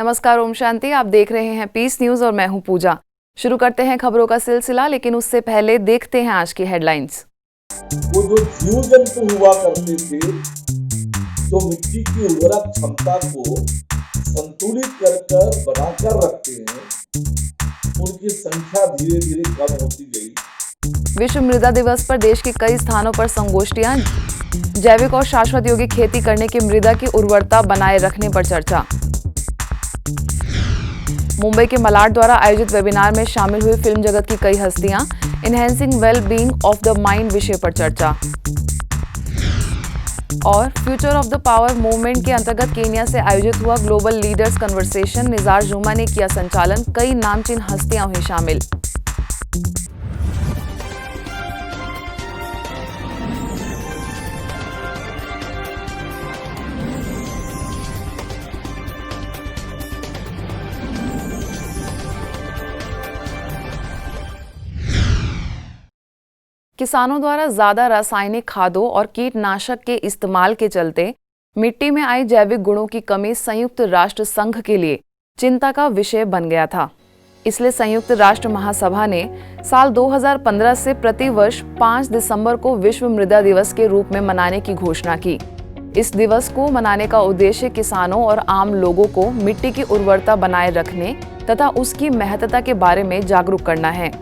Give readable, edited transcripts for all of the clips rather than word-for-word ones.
नमस्कार, ओम शांति। आप देख रहे हैं पीस न्यूज और मैं हूं पूजा। शुरू करते हैं खबरों का सिलसिला, लेकिन उससे पहले देखते हैं आज की हेडलाइंस। वो जो जीव जंतु हुआ करते थे, जो मिट्टी की उर्वरक क्षमता को संतुलित कर बनाकर रखते हैं, उनकी संख्या धीरे धीरे कम होती गई। विश्व मृदा दिवस पर देश के कई स्थानों पर संगोष्ठियां, जैविक और शाश्वत योगी खेती करने की मृदा की उर्वरता बनाए रखने पर चर्चा। मुंबई के मलाड द्वारा आयोजित वेबिनार में शामिल हुई फिल्म जगत की कई हस्तियां, enhancing well being of the mind विषय पर चर्चा। और future of the power movement के अंतर्गत केन्या से आयोजित हुआ ग्लोबल लीडर्स कन्वर्सेशन, निजार जुमा ने किया संचालन, कई नामचीन हस्तियां हुई शामिल। किसानों द्वारा ज्यादा रासायनिक खादों और कीटनाशक के इस्तेमाल के चलते मिट्टी में आई जैविक गुणों की कमी संयुक्त राष्ट्र संघ के लिए चिंता का विषय बन गया था। इसलिए संयुक्त राष्ट्र महासभा ने साल 2015 से प्रतिवर्ष 5 दिसंबर को विश्व मृदा दिवस के रूप में मनाने की घोषणा की। इस दिवस को मनाने का उद्देश्य किसानों और आम लोगों को मिट्टी की उर्वरता बनाए रखने तथा उसकी महत्ता के बारे में जागरूक करना है।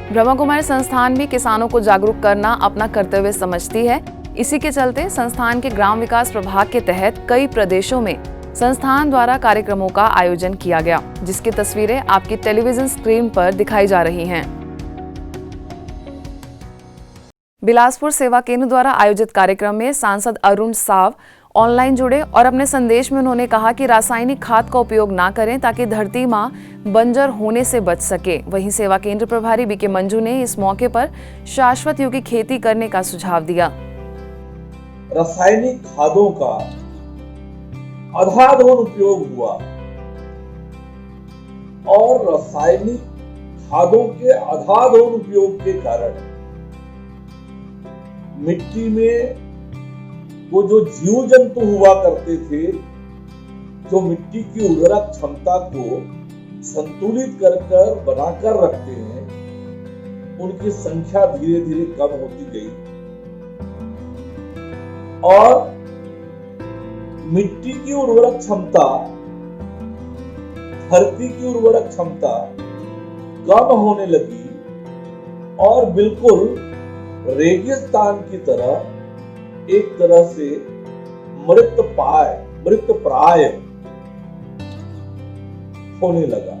ब्रह्मा कुमारी संस्थान भी किसानों को जागरूक करना अपना कर्तव्य समझती है। इसी के चलते संस्थान के ग्राम विकास प्रभाग के तहत कई प्रदेशों में संस्थान द्वारा कार्यक्रमों का आयोजन किया गया, जिसकी तस्वीरें आपकी टेलीविजन स्क्रीन पर दिखाई जा रही हैं। बिलासपुर सेवा केंद्र द्वारा आयोजित कार्यक्रम में सांसद अरुण साव ऑनलाइन जुड़े और अपने संदेश में उन्होंने कहा कि रासायनिक खाद का उपयोग ना करें ताकि धरती मां बंजर होने से बच सके। वहीं सेवा केंद्र प्रभारी बीके मंजू ने इस मौके पर शाश्वत योगी खेती करने का सुझाव दिया। रासायनिक खादों का अंधाधुंध उपयोग हुआ और रासायनिक खादों के अंधाधुंध उपयोग के कारण मिट्टी में वो जो जीव जंतु हुआ करते थे, जो मिट्टी की उर्वरक क्षमता को संतुलित कर बनाकर रखते हैं, उनकी संख्या धीरे धीरे कम होती गई और मिट्टी की उर्वरक क्षमता, धरती की उर्वरक क्षमता कम होने लगी और बिल्कुल रेगिस्तान की तरह एक तरह से मृतप्राय होने लगा।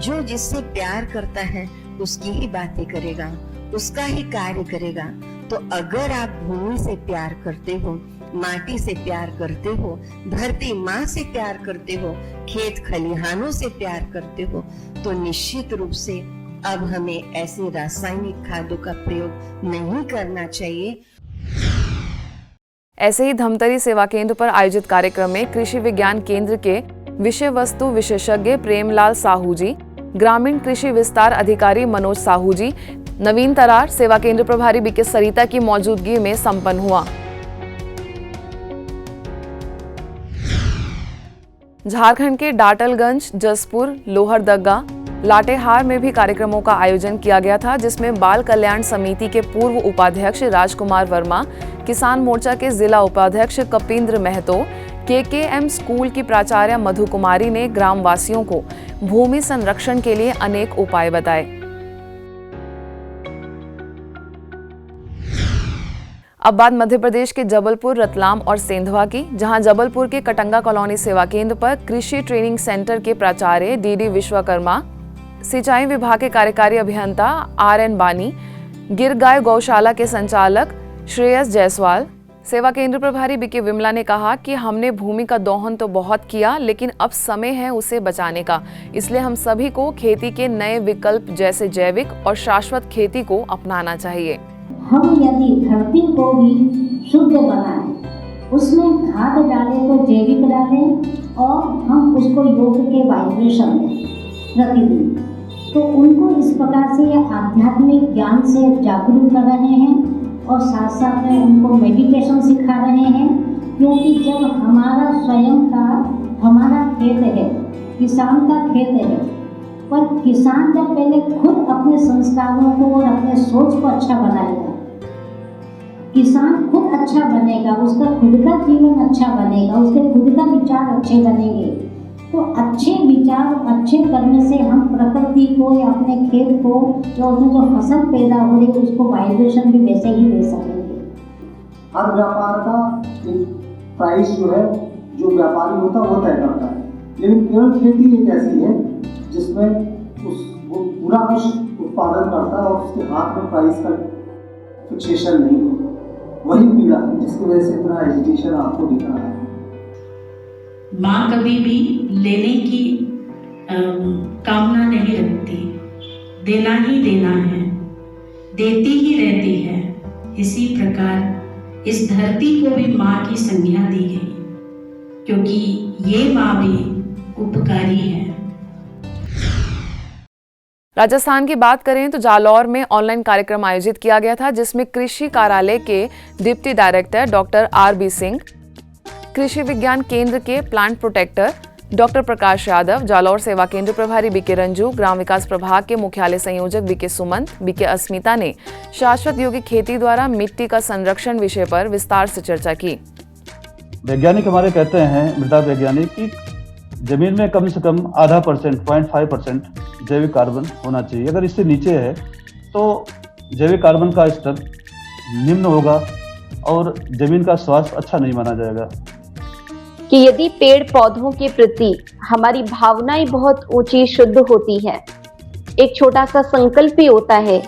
जो जिससे प्यार करता है उसकी ही बातें करेगा, उसका ही कार्य करेगा। तो अगर आप भूमि से प्यार करते हो, माटी से प्यार करते हो, धरती माँ से प्यार करते हो, खेत खलिहानों से प्यार करते हो, तो निश्चित रूप से अब हमें ऐसे रासायनिक खादों का प्रयोग नहीं करना चाहिए। ऐसे ही धमतरी सेवा केंद्र पर आयोजित कार्यक्रम में कृषि विज्ञान केंद्र के विषय वस्तु विशेषज्ञ प्रेमलाल साहू जी, ग्रामीण कृषि विस्तार अधिकारी मनोज साहू जी, नवीन तरार सेवा केंद्र प्रभारी बीके सरिता की मौजूदगी में संपन्न हुआ। झारखंड के डाटलगंज, जसपुर, लोहरदगा, लाटेहार में भी कार्यक्रमों का आयोजन किया गया था, जिसमें बाल कल्याण समिति के पूर्व उपाध्यक्ष राजकुमार वर्मा, किसान मोर्चा के जिला उपाध्यक्ष कपिंद्र महतो, केकेएम स्कूल की प्राचार्य मधु कुमारी ने ग्रामवासियों को भूमि संरक्षण के लिए अनेक उपाय बताए। अब बात मध्य प्रदेश के जबलपुर, रतलाम और सेंधवा की, जहां जबलपुर के कटंगा कॉलोनी सेवा केंद्र पर कृषि ट्रेनिंग सेंटर के प्राचार्य डीडी विश्वकर्मा, सिंचाई विभाग के कार्यकारी अभियंता आरएन बानी, गिर गाय गौशाला के संचालक श्रेयस जायसवाल, सेवा केंद्र प्रभारी बीके विमला ने कहा कि हमने भूमि का दोहन तो बहुत किया, लेकिन अब समय है उसे बचाने का। इसलिए हम सभी को खेती के नए विकल्प जैसे जैविक और शाश्वत खेती को अपनाना चाहिए। हम यदि धरती को भी शुद्ध बनाएं, उसमें खाद डालें तो जैविक डालें और हम उसको योग के वाइब्रेशन दें प्रतिदिन, तो उनको इस प्रकार से आध्यात्मिक ज्ञान से जागरूक कर रहे हैं और साथ साथ में उनको मेडिटेशन सिखा रहे हैं। क्योंकि जब हमारा स्वयं का हमारा खेत है, किसान का खेत है, पर किसान जब पहले खुद अपने संस्कारों को और अपने सोच को अच्छा बनाएगा, किसान खुद अच्छा बनेगा, उसका खुद का जीवन अच्छा बनेगा, उसके खुद का विचार अच्छे बनेंगे, तो अच्छे विचार अच्छे करने से हम प्रकृति को या अपने खेत को या उसमें जो फसल पैदा हो रही है उसको वाइब्रेशन भी वैसे ही दे सकेंगे। हर व्यापार का एक प्राइस जो है जो व्यापारी होता है वो तय करता है, लेकिन केवल खेती एक ऐसी है जिसमें वो पूरा कुछ उत्पादन करता है और उसके हाथ में प्राइस का फिक्सेशन नहीं है। वही पीड़ा है जिसकी वजह से इतना एजिटेशन आपको दिख रहा है। माँ कभी भी लेने की कामना नहीं रखती, देना ही देना है, देती ही रहती है। इसी प्रकार इस धरती को भी माँ की संज्ञा दी गई, क्योंकि ये माँ भी उपकारी है। राजस्थान की बात करें तो जालौर में ऑनलाइन कार्यक्रम आयोजित किया गया था, जिसमें कृषि कार्यालय के deputy director doctor RB. Singh, कृषि विज्ञान केंद्र के plant protector doctor Prakash Yadav, Jalore सेवा केंद्र प्रभारी बी.के. रंजू, ग्राम विकास प्रभाग के मुख्यालय संयोजक बी.के. सुमंत, बी.के. अस्मिता ने शाश्वत योगिक खेती द्वारा मिट्टी का संरक्षण विषय पर विस्तार से चर्चा की। वैज्ञानिक हमारे कहते हैं, मृदा वैज्ञानिक, कि जमीन में कम से कम 0.5%, 0.5% जैविक कार्बन होना चाहिए। अगर इससे नीचे है तो जैविक कार्बन का स्तर निम्न होगा और जमीन का स्वास्थ्य अच्छा नहीं माना जाएगा। कि यदि पेड़ पौधों के प्रति हमारी भावनाएं बहुत ऊंची शुद्ध होती है, एक छोटा सा संकल्प ही होता है,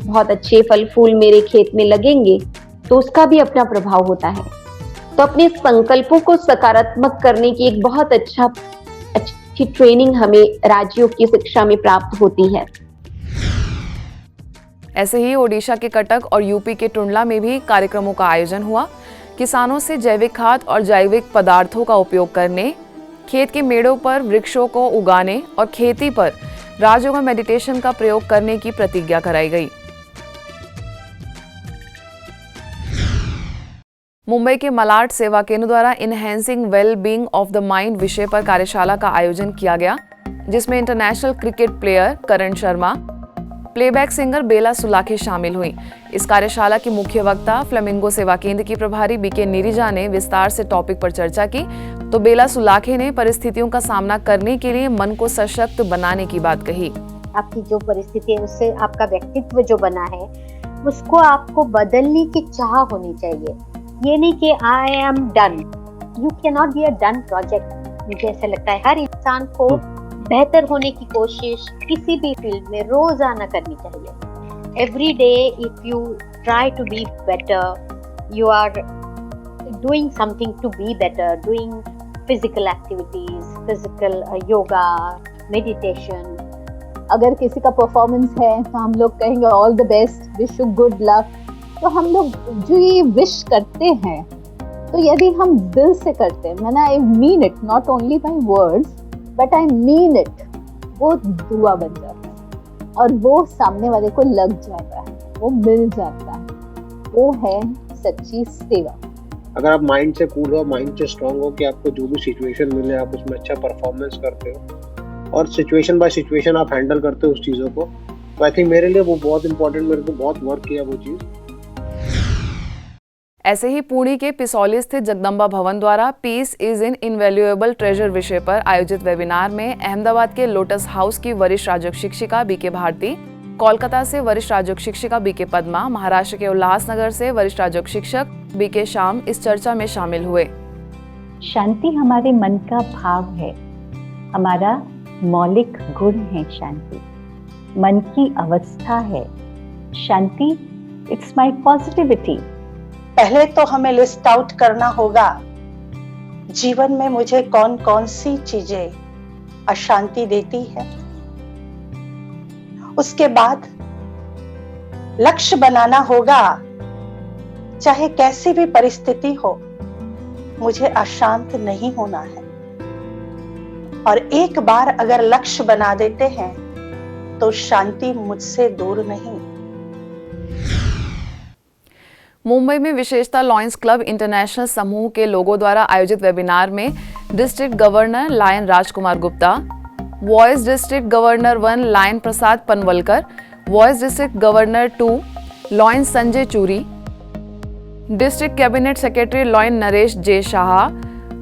बहुत अच्छे फल फूल मेरे खेत में लगेंगे, तो उसका भी अपना प्रभाव होता है। तो अपने संकल्पों को सकारात्मक करने की एक बहुत अच्छी ट्रेनिंग हमें राजयोग की शिक्षा में प्राप्त होती है। ऐसे ही ओडिशा के कटक और यूपी के टुंडला में भी कार्यक्रमों का आयोजन हुआ। किसानों से जैविक खाद और जैविक पदार्थों का उपयोग करने, खेत के मेड़ों पर वृक्षों को उगाने और खेती पर राजयोग मेडिटेशन का प्रयोग करने की प्रतिज्ञा कराई गई। मुंबई के मलाड सेवा केंद्र द्वारा enhancing well being of the mind विषय पर कार्यशाला का आयोजन किया गया, जिसमें international cricket player Karan Sharma, playback singer Bela Sulakhe शामिल हुई। इस कार्यशाला की मुख्य वक्ता फ्लेमिंगो सेवा केंद्र की प्रभारी बी.के. नीरिजा ने विस्तार से टॉपिक पर चर्चा की, तो बेला सुलाखे ने परिस्थितियों का सामना करने के लिए मन को सशक्त बनाने की बात कही। आपकी जो परिस्थिति है उससे आपका व्यक्तित्व जो बना है उसको आपको बदलने की चाह होनी चाहिए। ये नहीं कि I am done, you can not be a done project. मुझे ऐसा लगता है हर इंसान को बेहतर होने की कोशिश किसी भी फील्ड में रोजाना करनी चाहिए। Every day if you try to be better, you are doing something to be better, doing physical activities, physical yoga, meditation. अगर किसी का परफॉर्मेंस है तो हम लोग कहेंगे all the best, wish you good luck. तो हम लोग जो ये विश करते हैं, तो यदि हम दिल से करते हैं, मैंने I mean it, not only by words but I mean it, वो दुआ बन जाता है और वो सामने वाले को लग जाता है, वो मिल जाता है। वो है सच्ची सेवा। अगर आप माइंड से कूल हो, माइंड से स्ट्रांग हो कि आपको जो भी सिचुएशन मिले आप उसमें अच्छा परफॉर्मेंस करते हो और सिचुएशन बाय सिचुएशन आप हैंडल करते हो उस चीज़ों को, तो आई थिंक मेरे लिए वो बहुत इंपॉर्टेंट, मेरे को बहुत वर्क किया वो चीज़। ऐसे ही पुणे के पिसौली स्थित जगदम्बा भवन द्वारा peace is in invaluable treasure विषय पर आयोजित वेबिनार में अहमदाबाद के लोटस हाउस की वरिष्ठ राजयोग शिक्षिका बी.के. भारती, कोलकाता से वरिष्ठ राजयोग शिक्षिका बी.के. पद्मा, महाराष्ट्र के उल्लासनगर से वरिष्ठ राजयोग शिक्षक बी.के. श्याम इस चर्चा में शामिल हुए। शांति हमारे मन का भाव है, हमारा मौलिक गुण है। शांति मन की अवस्था है। शांति इट्स माय पॉजिटिविटी। पहले तो हमें लिस्ट आउट करना होगा जीवन में मुझे कौन कौन सी चीजें अशांति देती है। उसके बाद लक्ष्य बनाना होगा, चाहे कैसी भी परिस्थिति हो मुझे अशांत नहीं होना है। और एक बार अगर लक्ष्य बना देते हैं तो शांति मुझसे दूर नहीं। मुंबई में विशेषता लॉयंस क्लब इंटरनेशनल समूह के लोगों द्वारा आयोजित वेबिनार में district governor lion Rajkumar Gupta, vice district governor 1 lion Prasad Panvalkar, vice district governor 2 lion Sanjay Churi, district cabinet secretary lion Naresh J Shah,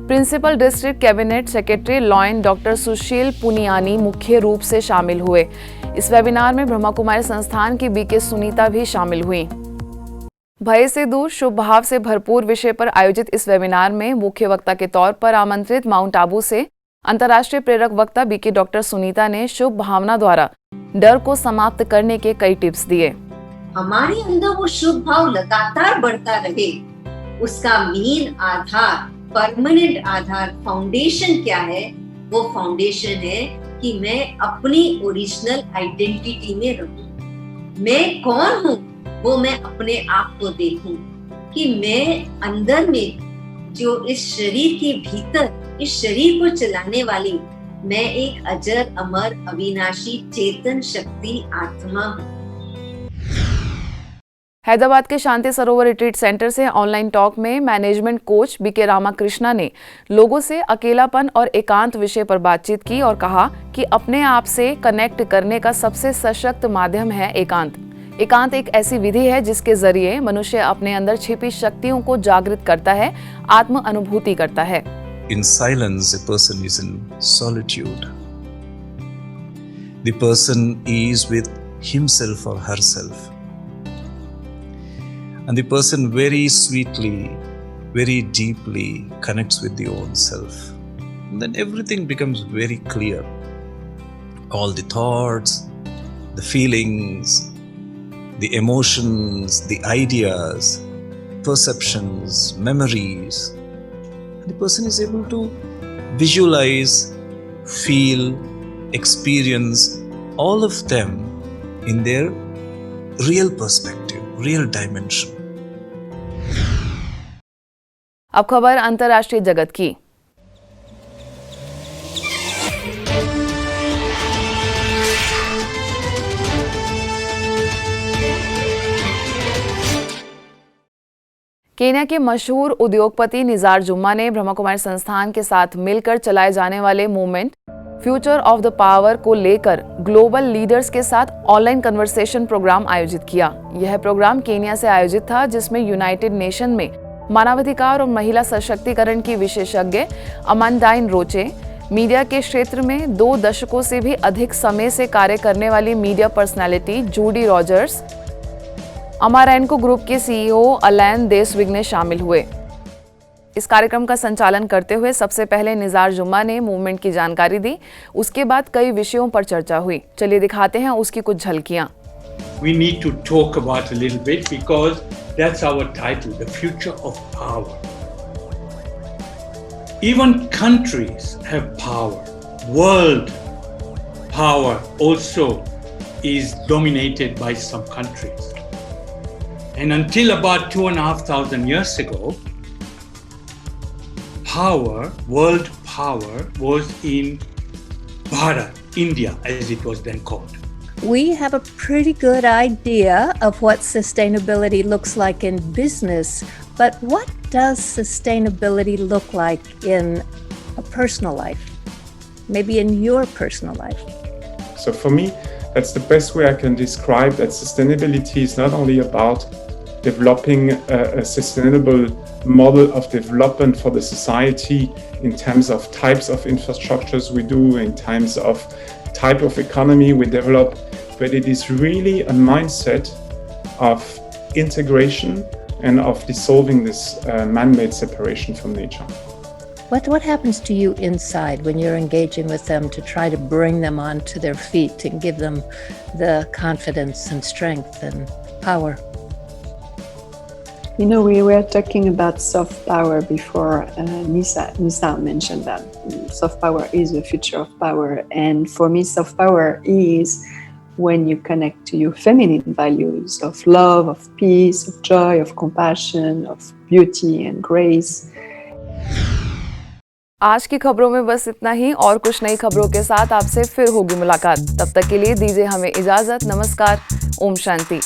principal district cabinet secretary lion doctor Sushil Puniyani मुख्य रूप से शामिल हुए। इस वेबिनार में ब्रह्मा कुमारी संस्थान की बीके सुनीता भी शामिल हुई। भय से दूर शुभ भाव से भरपूर विषय पर आयोजित इस वेबिनार में मुख्य वक्ता के तौर पर आमंत्रित माउंट आबू से अंतर्राष्ट्रीय प्रेरक वक्ता बीके डॉक्टर सुनीता ने शुभ भावना द्वारा डर को समाप्त करने के कई टिप्स दिए। हमारे अंदर वो शुभ भाव लगातार बढ़ता रहे, उसका मेन आधार, परमानेंट आधार, फाउंडेशन क्या है? वो फाउंडेशन है कि मैं अपनी ओरिजिनल आइडेंटिटी में रहूं। मैं कौन हूं वो मैं अपने आप को देखूं कि मैं अंदर में जो इस शरीर के भीतर इस शरीर को चलाने वाली मैं एक अजर अमर अविनाशी चेतन शक्ति आत्मा हूं। हैदराबाद के शांति सरोवर रिट्रीट सेंटर से ऑनलाइन टॉक में मैनेजमेंट कोच बीके रामाकृष्णा ने लोगों से अकेलापन और एकांत विषय पर बातचीत की और कहा कि अपने आप से कनेक्ट करने का सबसे सशक्त माध्यम है एकांत। एकांत एक ऐसी विधि है जिसके जरिए मनुष्य अपने अंदर छिपी शक्तियों को जागृत करता है, आत्म अनुभूति करता है। In silence, a person is in solitude. The person is with himself or herself. And the person very sweetly, very deeply connects with the own self. And then everything becomes very clear. All the thoughts, the feelings, the emotions, the ideas, perceptions, memories. And the person is able to visualize, feel, experience all of them in their real perspective, real dimension. अब खबर अंतर्राष्ट्रीय जगत की। Kenya के मशहूर उद्योगपति Nizar जुम्मा ने ब्रह्मा कुमारी संस्थान के साथ मिलकर चलाए जाने वाले movement future of the power को लेकर ग्लोबल लीडर्स के साथ ऑनलाइन कन्वर्सेशन प्रोग्राम आयोजित किया। यह प्रोग्राम केन्या से आयोजित था, जिसमें यूनाइटेड नेशन में मानवाधिकार और महिला सशक्तिकरण की विशेषज्ञ अमांडाइन रोचे, मीडिया के क्षेत्र में 2 दशकों से भी अधिक समय से कार्य करने वाली media personality Judy Rogers, Amarenco group के सीईओ अलैन देसविग्ने शामिल हुए। इस कार्यक्रम का संचालन करते हुए सबसे पहले निज़ार जुम्मा ने मूवमेंट की जानकारी दी। उसके बाद कई विषयों पर चर्चा हुई। चलिए दिखाते हैं उसकी कुछ झलकियां। We need to talk about a little bit because that's our title, the future of power. Even countries have power. World power also is dominated by some countries. And until about 2,500 years ago, world power was in Bharat, India, as it was then called. We have a pretty good idea of what sustainability looks like in business, but what does sustainability look like in a personal life? Maybe in your personal life? So for me, that's the best way I can describe that sustainability is not only about developing a sustainable model of development for the society in terms of types of infrastructures we do, in terms of type of economy we develop, but it is really a mindset of integration and of dissolving this man-made separation from nature. What happens to you inside when you're engaging with them to try to bring them onto their feet and give them the confidence and strength and power? You know, we were talking about soft power before. Nisa mentioned that soft power is the future of power. And for me, soft power is when you connect to your feminine values of love, of peace, of joy, of compassion, of beauty and grace. आज की खबरों में बस इतना ही। और कुछ नई खबरों के साथ आपसे फिर होगी मुलाकात। तब तक के लिए दीजिए हमें इजाजत। नमस्कार। ओम शांति।